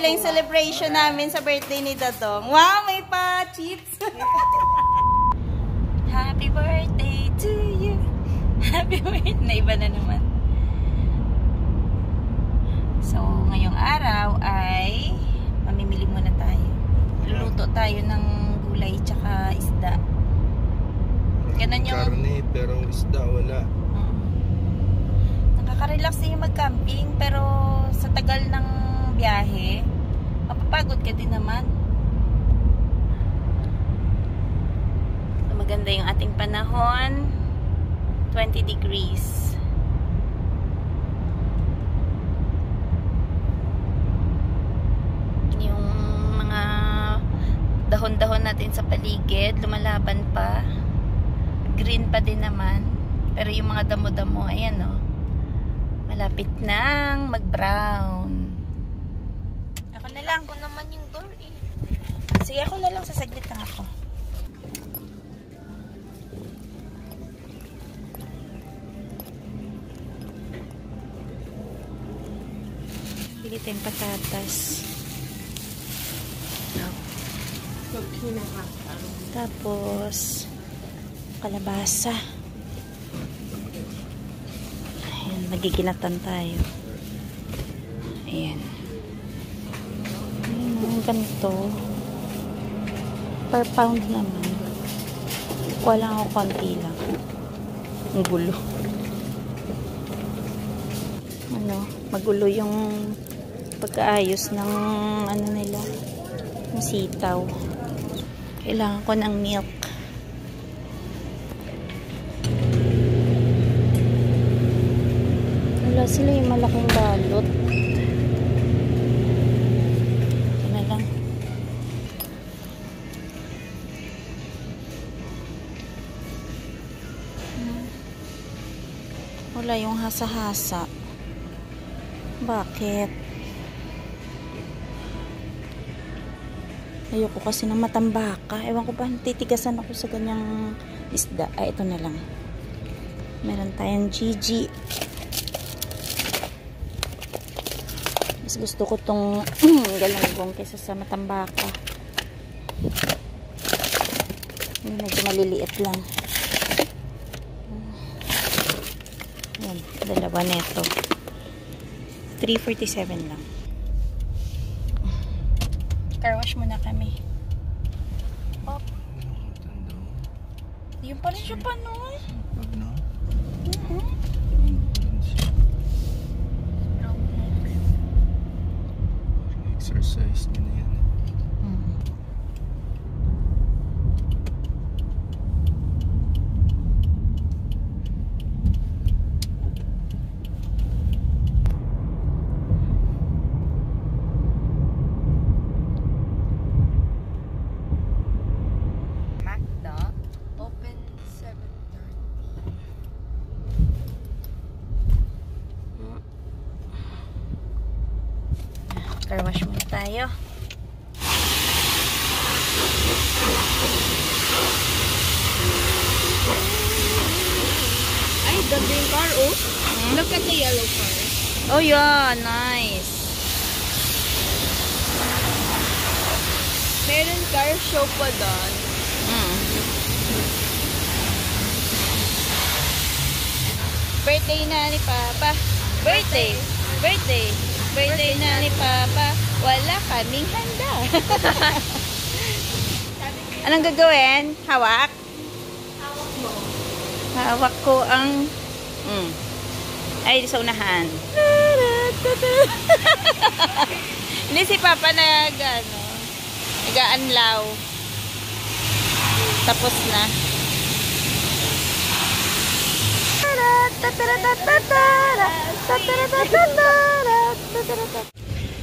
simpleng celebration namin sa birthday ni Dadong. Wow, may pa chips. Happy birthday to you. Happy birthday. Iba na naman. So, ngayong araw ay mamimili muna tayo. Luluto tayo ng gulay tsaka isda. Ganun yung... Karne, pero isda wala. Nakaka-relax din yung mag-camping, pero sa tagal ng biyahe, mapapagod ka din naman. So, maganda yung ating panahon. 20 degrees. Yung mga dahon-dahon natin sa paligid, lumalaban pa. Green pa din naman. Pero yung mga damo-damo, ayan o. Malapit nang mag-brown. Ako na lang. Ako naman yung door eh. Sige, ako na lang. Sasaglit lang ako. Bili tayong patatas. Tapos kalabasa. Ayan, magiginatan tayo. Ayan. Ayan, ang ganito. Per pound naman. Kuha lang ako konti lang. Ang gulo. Ano, magulo yung pagkaayos ng ano nila, ng sitaw. Kailangan ko ng milk. Wala sila yung malaking balot. Ito na lang. Wala yung hasa-hasa. Bakit? Ayoko kasi ng matambaka. Ewan ko ba, titigasan ako sa ganyang isda. Ay, ito na lang. Meron tayong Gigi. Mas gusto ko tong galanggong kaysa sa matambaka. Medyo maliliit lang. Ayan, dalawa neto. 347 lang. Car wash muna kami. Oh. Yun pa rin siya pa, no? Exercise nyo na yan. Car wash muna tayo. Ay, ganda yung car, oh. Look at the yellow car. Oh yeah, nice. Meron car show pa doon. Birthday na ni Papa. Birthday. Birthday. Birthday na ni Papa. Wala kaming handa. Anong gagawin? Hawak? Hawak mo. Hawak ko ang... Ay, sa unahan. Hindi si Papa nag-aanlaw. Tapos na.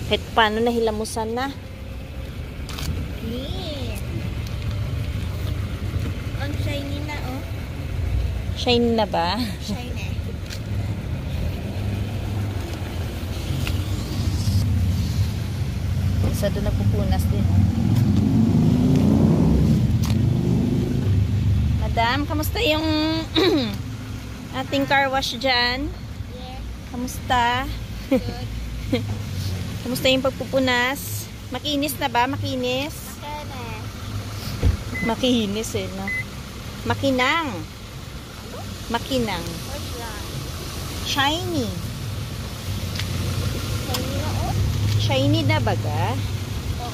Kahit paano nahilamusan na. Ang shiny na, oh. Shiny na ba? Shiny. Isa doon nagpupunas din. Madam, kamusta yung ating car wash dyan? Yeah. Kamusta? Good. Kumusta yung pagpupunas? Makinis na ba? Makinis? Makene. Makinis eh, no? Makinang. Makinang. What's that? Shiny. Shiny na oh? Shiny na baga? Oh.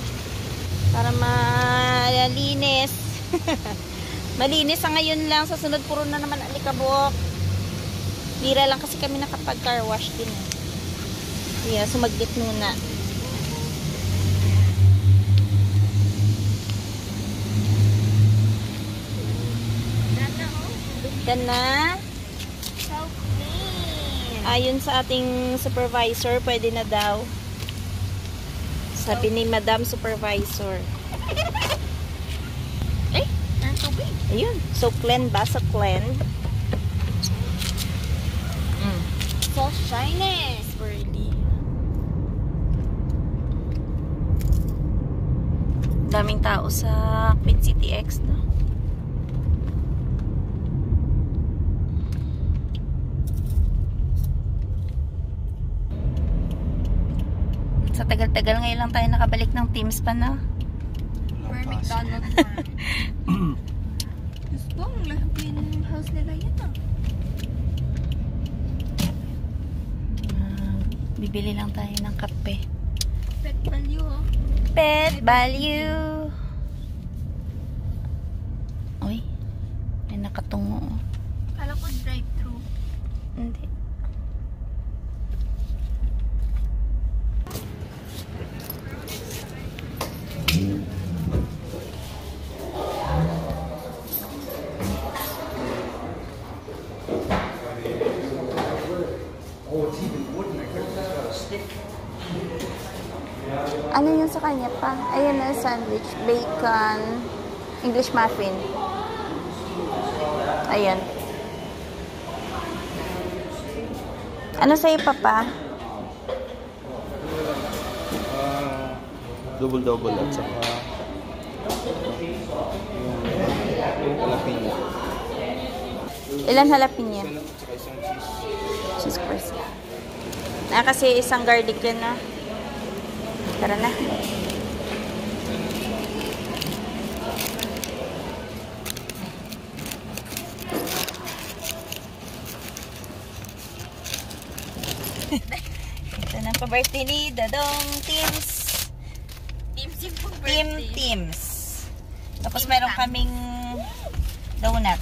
Para malinis. Malinis sa ngayon lang. Sa sunod puro na naman alikabok. Bira lang kasi kami nakapag car wash din eh. Yeah, sumaglit muna. Nana oh? Yan na. So clean. Ayon sa ating supervisor, pwede na daw. Sabi ni Madam Supervisor. Eh, ang tubig. Ayun. So, clean ba? So, clean. So shiny. Swirly. Daming tao sa Queen City X, no? Sa tagal-tagal ngayon lang tayo nakabalik ng Teams pa, no? Where McDonald's are. Gusto ang laking house nila yan ah. Bibili lang tayo ng kape. Pet value oh. Pet value. Uy, may nakatungo. Kala ko drive-thru. Hindi. Ano yung sa kanya pa? Ayan na, sandwich, bacon, English muffin. Ayan. Ano sa'yo, Papa? Double-double at saka yung jalapeno. Ilan jalapeno? At saka isang cheese. Cheese curds. Kasi isang garlic yan na. Tara na. Ito na pa-birthday ni Dadong Teams. Teams yung pang Team birthday. Teams. Tapos meron kaming donut.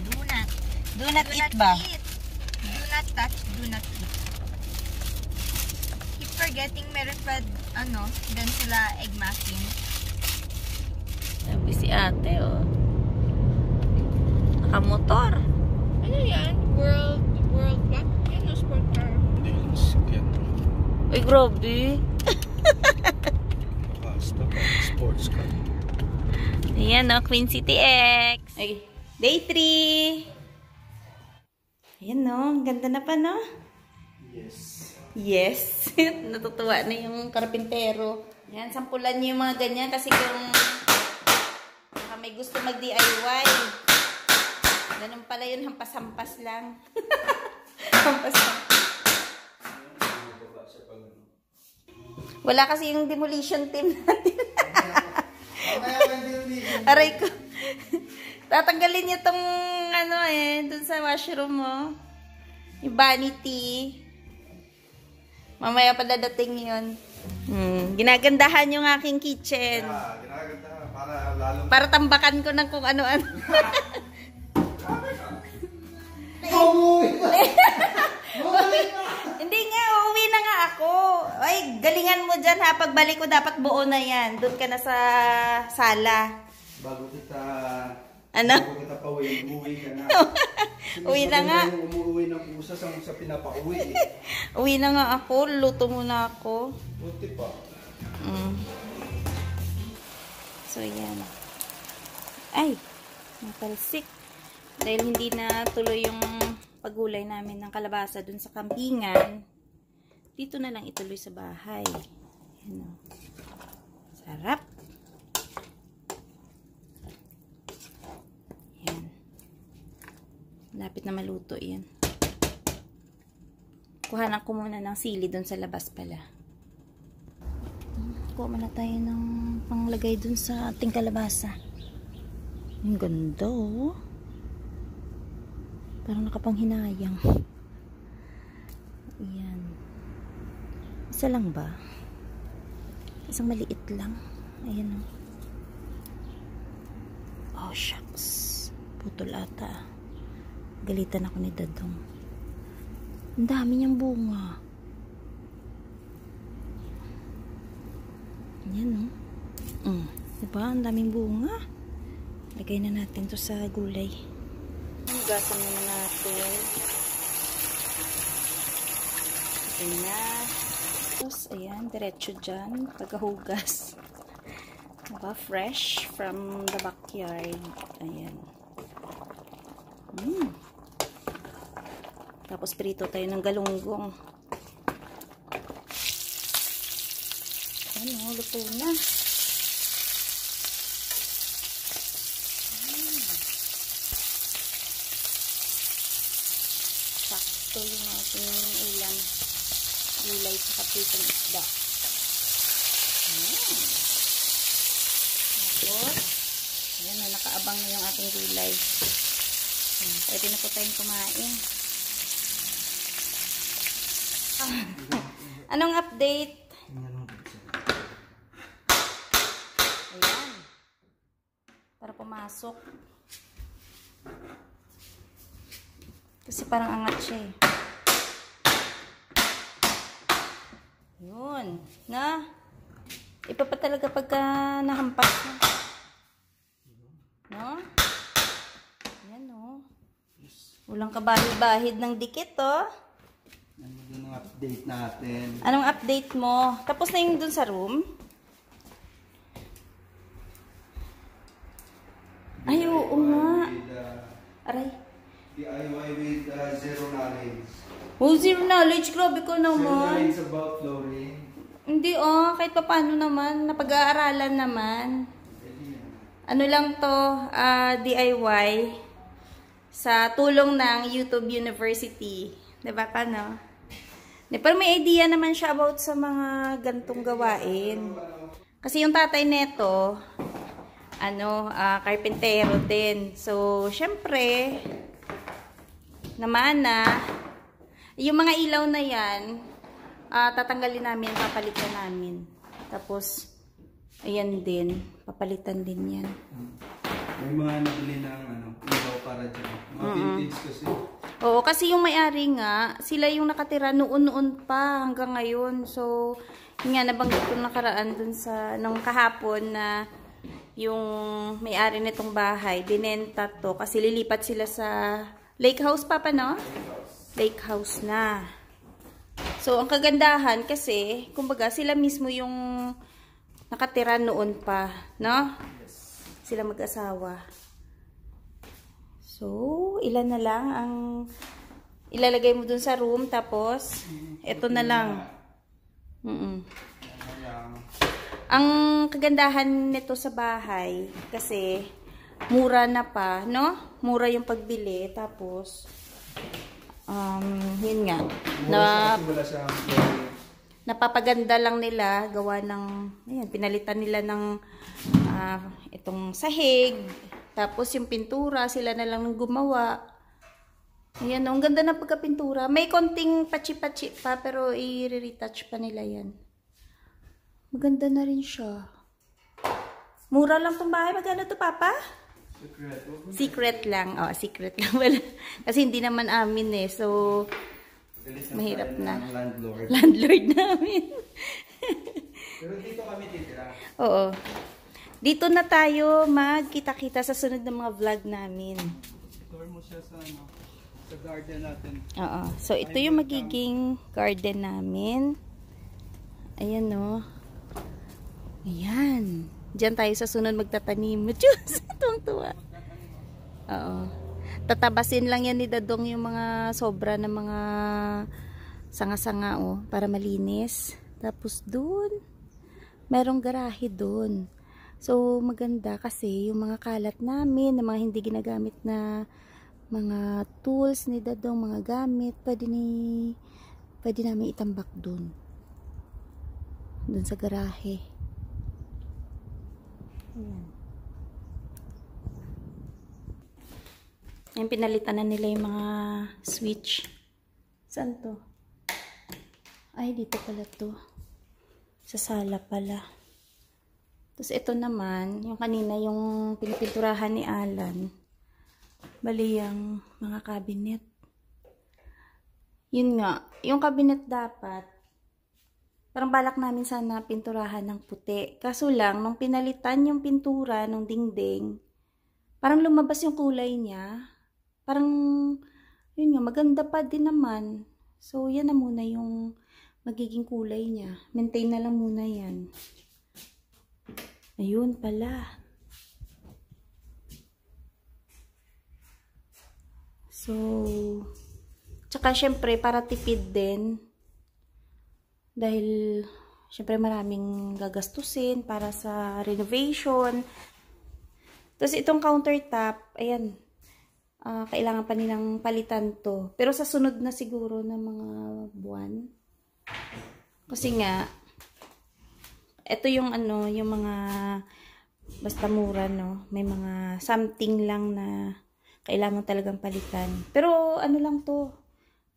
Do not. Donut eat ba? Do not touch, do not eat. Keep forgetting meron pa, ano, dan sila egg muffin. Sabi si ate, oh. Nakamotor. Ano yan? World Cup? Yan o, sport car. Hindi, yan. Uy, grabe. Basta pa, sports car. Ayan, no, Queen City X. Ay, day 3. Ayan, no, ang ganda na pa, no? Yes. Yes. Natutuwa na yung karpintero. Yan, sampulan niyo yung mga ganyan kasi kung may gusto mag-DIY, ganun pala yun, hampas-hampas lang. Hampas-hampas. Wala kasi yung demolition team natin. Aray ko. Tatanggalin niya tong ano dun sa washroom mo. Yung vanity. Mamaya pa dadating yun. Ginagandahan yung aking kitchen. Ginaganda para lalong... Para tambakan ko ng kung ano-ano. Hindi nga, uuwi na nga ako. Ay, galingan mo dyan ha. Pagbalik ko dapat buo na yan. Doon ka na sa sala. Bago kita... Ano? Bago kita pauwi, umuwi ka na. Uwi na nga. Umuwi ng pusa sa pinapauwi. Uwi na nga ako. Luto muna ako. Buti pa. So, yan. Ay, natalsik. Dahil hindi na tuloy yung paggulay namin ng kalabasa dun sa kampingan, dito na lang ituloy sa bahay. Yan o. Sarap. Yan. Lapit na maluto yan. Kuhanan ko muna ng sili dun sa labas pala. kuha muna tayo ng panglagay dun sa ating kalabasa. Ang ganda oh. Parang nakapanghinayang. Ayan. Isa lang ba? Isang maliit lang. Ayan oh. Oh shucks. Putol ata. Galitan ako ni Dadong. Ang dami niyang bunga. Ayan o. Diba? Ang daming bunga. Lagay na natin to sa gulay. Hugasan naman natin. Ayan na. Tapos, ayan. Diretso dyan. Pagkahugas. Diba? Fresh from the backyard. Ayan. Tapos, prito tayo ng galunggong. Ano, luto na. Sakto yung ating ulam. Gulay sa kapitong isda. Tapos, ayan na, nakaabang na yung ating gulay. Pwede na po tayong kumain. Anong update? Ayan. Para pumasok. Kasi parang angat siya eh. Yun. Na? Iba pa talaga pagka nahampas na. No? Ayan o. Walang kabahid-bahid ng dikit oh. Ano din ang update natin? Anong update mo? Tapos na yung dun sa room? Ay, oo nga. Aray. DIY with zero knowledge. Oh, zero knowledge. Grabe ko Zero naman. knowledge about flooring. Hindi oh. Kahit pa paano naman. Napag-aaralan naman. Ano lang to, DIY sa tulong ng YouTube University. Diba ka, no? Pero may idea naman siya about sa mga gantong gawain. Kasi yung tatay neto, karpentero din. So, syempre, naman yung mga ilaw na yan, tatanggalin namin, papalitan namin. Tapos, ayan din, papalitan din yan. May mga nabili ng ilaw para dyan. Mga vintage kasi. Oo, kasi yung may-ari nga, sila yung nakatira noon-noon pa hanggang ngayon. So, yun nga, nabanggit ko nakaraan dun sa, nung kahapon na yung may-ari nitong bahay, binenta to kasi lilipat sila sa lake house pa, no? Lake house na. So, ang kagandahan kasi, kumbaga, sila mismo yung nakatira noon pa, no? Sila mag-asawa. So, ilan na lang ang ilalagay mo dun sa room, tapos, eto na lang. Ang kagandahan nito sa bahay, kasi, mura na pa, no? Mura yung pagbili, tapos, yun nga, napapaganda lang nila, gawa ng, ayan, pinalitan nila ng, itong sahig, tapos yung pintura, sila na lang gumawa. Ayan, ang ganda ng pagkapintura. May konting patsi-patsi pa, pero i-retouch pa nila yan. Maganda na rin siya. Mura lang tong bahay. Magkano to, Papa? Secret. Secret lang. Oh, secret lang. Wala. Kasi hindi naman amin eh. So, mahirap na. Landlord. Landlord namin. Pero dito kami titira. Oo. Dito na tayo magkita-kita sa sunod ng mga vlog namin. Tour mo siya sa garden natin. Oo. So, ito yung magiging garden namin. Ayan, no. Ayan. Diyan tayo sa sunod magtatanim. Diyos, tuwang-tuwa. Oo. Tatabasin lang yan ni Dadong yung mga sobra ng mga sanga-sanga, oh, para malinis. Tapos dun, merong garahe dun. So, maganda kasi yung mga kalat namin, na mga hindi ginagamit na mga tools ni Dadong, mga gamit, pwede namin itambak dun sa garahe. Ayan. Ayan, pinalitan na nila yung mga switch. Saan to? Ay, dito pala to. Sa sala pala. Tapos ito naman, yung kanina yung pinipinturahan ni Alan. Bali yung mga cabinet. Yun nga, yung cabinet dapat, parang balak namin sana pinturahan ng puti. Kaso lang, nung pinalitan yung pintura ng dingding, parang lumabas yung kulay niya. Parang, yun nga, maganda pa din naman. So, yan na muna yung magiging kulay niya. Maintain na lang muna yan. Ayun pala. So, tsaka syempre para tipid din. Dahil syempre maraming gagastusin para sa renovation. Tapos itong countertop, ayan, kailangan pa nilang palitan to. Pero sa sunod na siguro na mga buwan. Kasi nga, ito yung ano, yung mga basta mura, no? May mga something lang na kailangan talagang palitan. Pero ano lang to,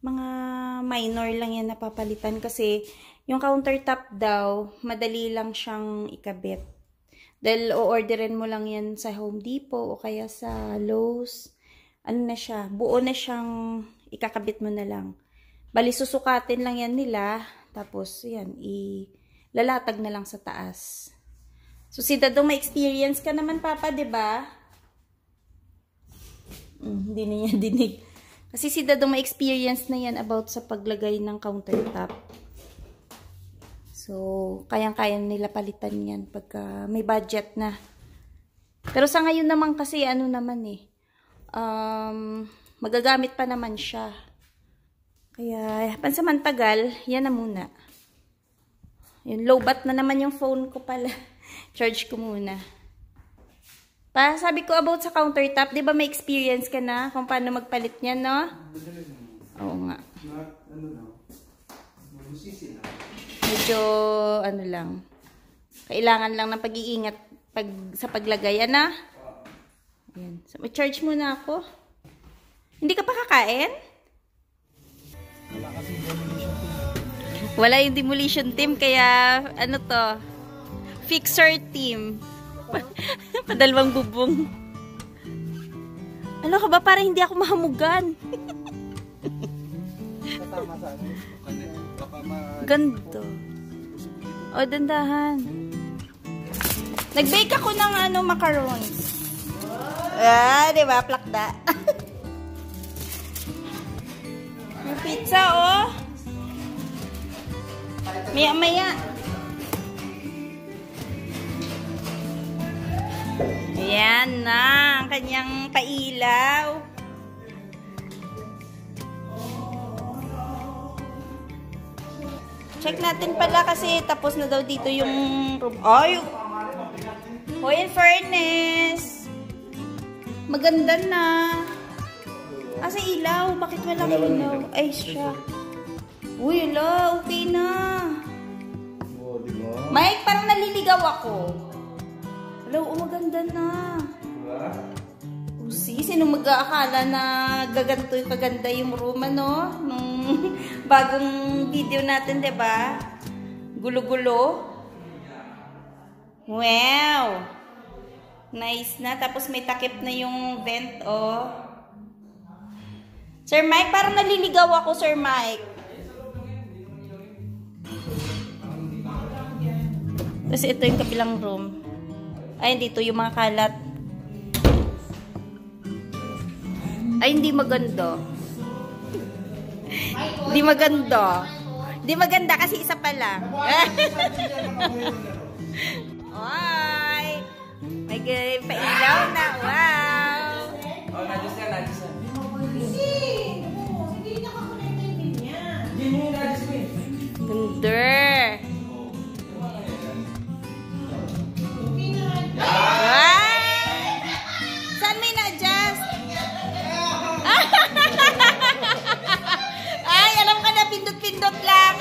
mga minor lang yan napapalitan kasi yung countertop daw, madali lang siyang ikabit. Dahil o-orderin mo lang yan sa Home Depot o kaya sa Lowe's. Ano na siya, buo na siyang ikakabit mo na lang. Bali susukatin lang yan nila, tapos yan, ilalatag na lang sa taas. So si Dadong may experience ka naman, Papa, 'di ba? Hindi na niya dinig. Kasi si Dadong may experience na yan about sa paglagay ng countertop. So, kayang-kaya nila palitan yan pagka may budget na. Pero sa ngayon naman kasi, ano naman magagamit pa naman siya. Kaya, pansamantagal, yan na muna. Yun, lowbat na naman yung phone ko pala. Charge ko muna. Pa, sabi ko about sa countertop, di ba may experience ka na kung paano magpalit niya, no? Oo nga. Medyo, ano lang, kailangan lang ng pag-iingat sa paglagay, ano? Ayan. So, charge muna ako. Hindi ka pa kakain? Wala yung demolition team, kaya, ano to, fixer team. Padalawang bubong. Ano ka ba? Para hindi ako mahamugan. Ganto. O, dandahan. Nag-bake ako ng macarons. Diba? Plakda. May pizza, oh. Maya-maya. Ayan na, ang kanyang pailaw. Check natin pala kasi tapos na daw dito yung room. Ay! Oh, in fairness. Maganda na. Sa ilaw. Bakit walang ilaw? Ay, siya. Uy, ala, okay na. Mike, parang naliligaw ako. Hello, maganda na. Sino mag-aakala na gaganto yung kaganda yung room, ano? Nung bagong video natin, diba? Gulo-gulo. Wow! Nice na. Tapos may takip na yung vent, oh. Sir Mike, parang naliligaw ako, Sir Mike. Kasi ito yung kabilang room. Ay, dito yung mga kalat. Ay, hindi maganda. Hindi maganda. Hindi maganda kasi isa pa lang. Ay! May pailaw na. Wow! Oh, najis yan, najis yan. Hindi nakakonect yung pin niya. Hindi mo yung najis mo eh. Ganda. Ay! Saan may na-adjust? Ay, alam ka na, pindot-pindot lang.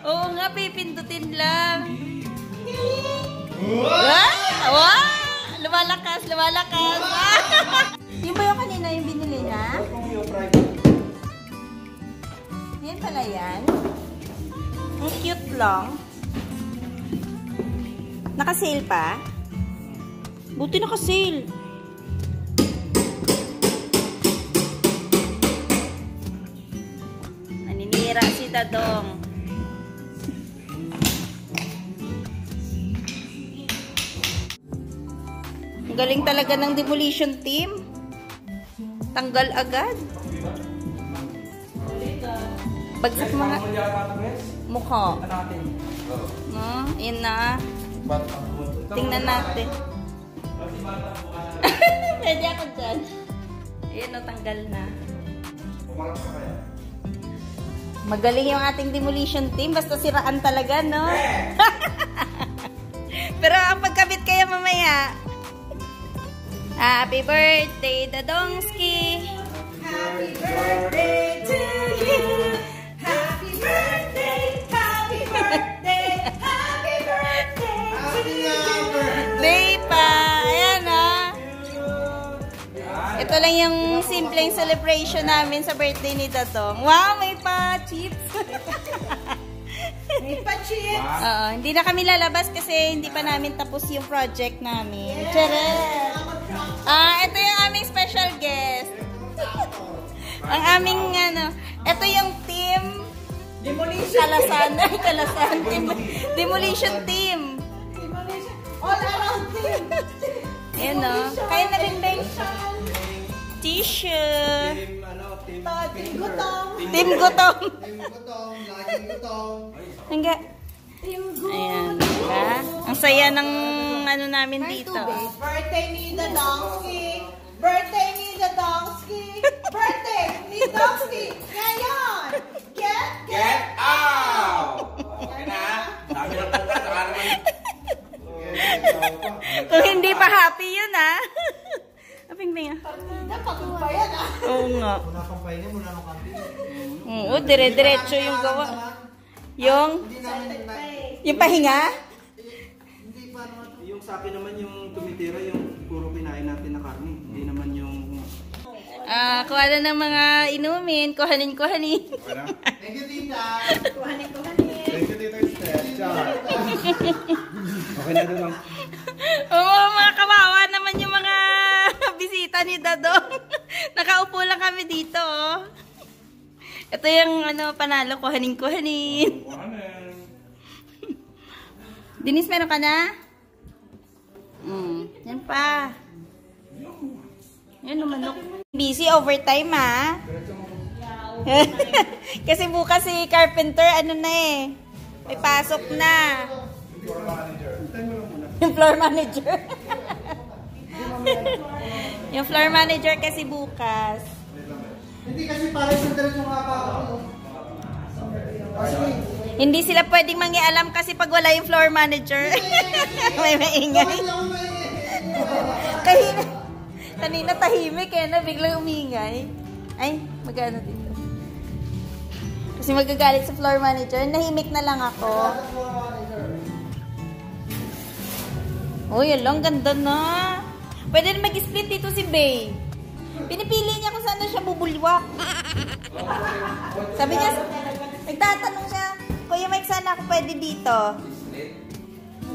Oo nga, pipindutin lang. Ah? lumalakas, lumalakas. Yung ba yung kanina yung binili na? Yan pala yan. Ang cute lang. Naka-sale pa? Buti naka-sale. Naninira si Dadong. Ang galing talaga ng demolition team. Tanggal agad. Bagsak mga mukha. No, yun na. Tingnan natin. Pwede ako dyan. Ayan o, tanggal na. Magaling yung ating demolition team. Basta siraan talaga, no? Pero ang pagkabit kaya mamaya. Happy birthday, Dadongski! Happy birthday to you. Happy birthday, happy birthday, happy birthday to you. Day pa! Ayan ah! Ito lang yung simpleng celebration namin sa birthday ni Dadong. Wow, may pa chips! May pa-chips. Oo, hindi na kami lalabas kasi hindi pa namin tapos yung project namin. Charet! Ito yung aming special guest. Ang aming ito yung team Demolition. Kalasan. Kalasan. Demolition team. Demolition. All around team. Ayan o. Kaya na rin ba tissue. Team Gutong. Team Gutong. Team Gutong, laging Gutong. Hangga. Team Gutong. Ayan. Diba? Ang saya ng namin dito. Birthday ni Dadongski. Birthday ni Dadongski. Birthday ni Dadongski. Ngayon. Get out! Okay na. Dami ng kanta. Saka naman. Kung hindi pa happy yun Aping nga. Napagod pa yan Oo nga. Muna kang pahinga, muna kang kantin. Oo, dire-diretso yung gawa. Yung? Hindi namin na... Yung pahinga? Hindi pa naman. Yung sa akin naman yung tumitira, yung puro kinain natin na karne. Hindi naman yung... Kuha na ng mga inumin. Kuhanin. Thank you, Tita! Thank you, Tita Esther. Ciao! Okay na doon. Oo, mga kawawa naman yung mga bisita ni Dadong. Nakaupo lang kami dito, oh. Ito yung panalo, kuhanin. Denise, meron ka na? Yan pa. Yan, manok. Busy overtime, Kasi bukas si Carpenter, may pasok na. Yung floor manager. Yung floor manager kasi bukas. Hindi kasi parang sa diretso nga pa ako. Hindi sila pwedeng mangialam kasi pag wala yung floor manager. May maingay. Kanina tahimik biglang umingay. Ay, magano dito. Kasi magagalit sa floor manager. Nahimik na lang ako. Oh, yun lang. Ganda na. Pwede na mag-split dito si Bay. Pinipili niya kung saan na siya bubulwak. Sabi niya, nagtatanong siya, Kuya Mike, saan ako pwede dito?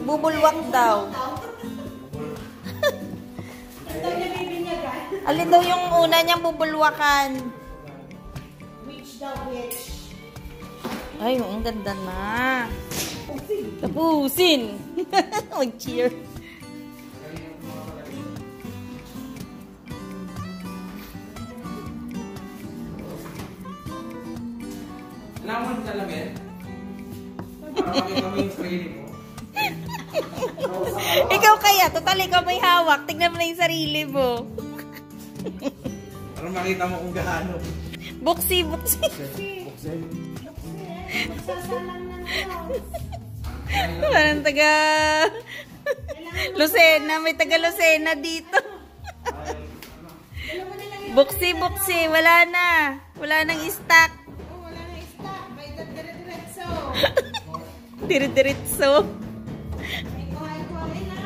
Bubulwak daw. Alin daw yung una niyang bubulwakan? Which the witch? Ay, ang ganda na. Tapusin. Mag-cheer. Naman sa lamin. Para makita mo yung sarili mo. Ikaw kaya, total ikaw may hawak. Tignan mo na yung sarili mo. Para makita mo kung gaano. Buksi. Magsasalang ng Diyos. Parang taga Lucena. May taga Lucena dito. Buksi. Wala na. Wala nang stock. Oh, wala na stock. May diretso. Dire-diretso. May kuhay-kuhay na.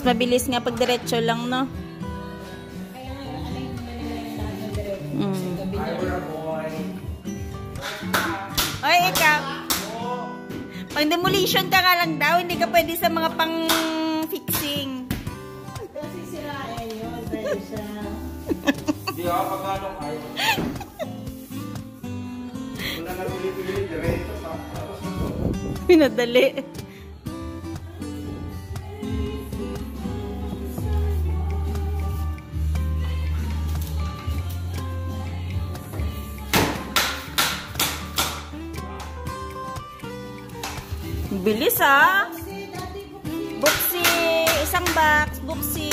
Mas mabilis nga pag diretso lang, no? Oy, ikaw. Pang demolition ka nga lang daw, hindi ka pwede sa mga pang fixing. Kasi sirain yun, dahil siya. Hindi ako pagkano kayo. Wala na pili-pili, diretso pa. Tapos ito. Pinadali. Bilis ah. Buksi. Isang box. Buksi.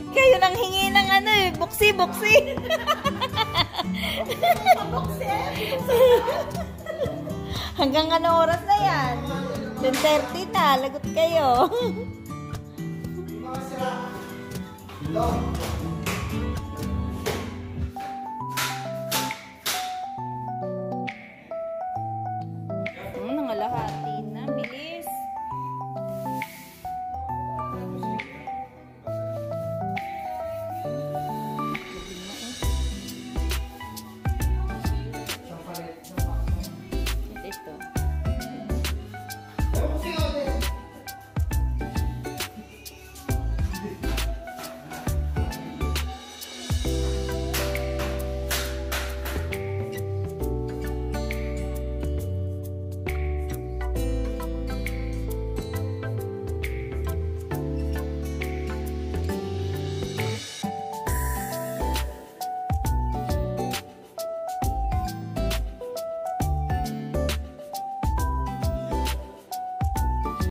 Kayo nang hingi ng ano eh. Buksi, buksi. Hanggang ano oras na yan? 10:30 na. Lagot kayo. Long.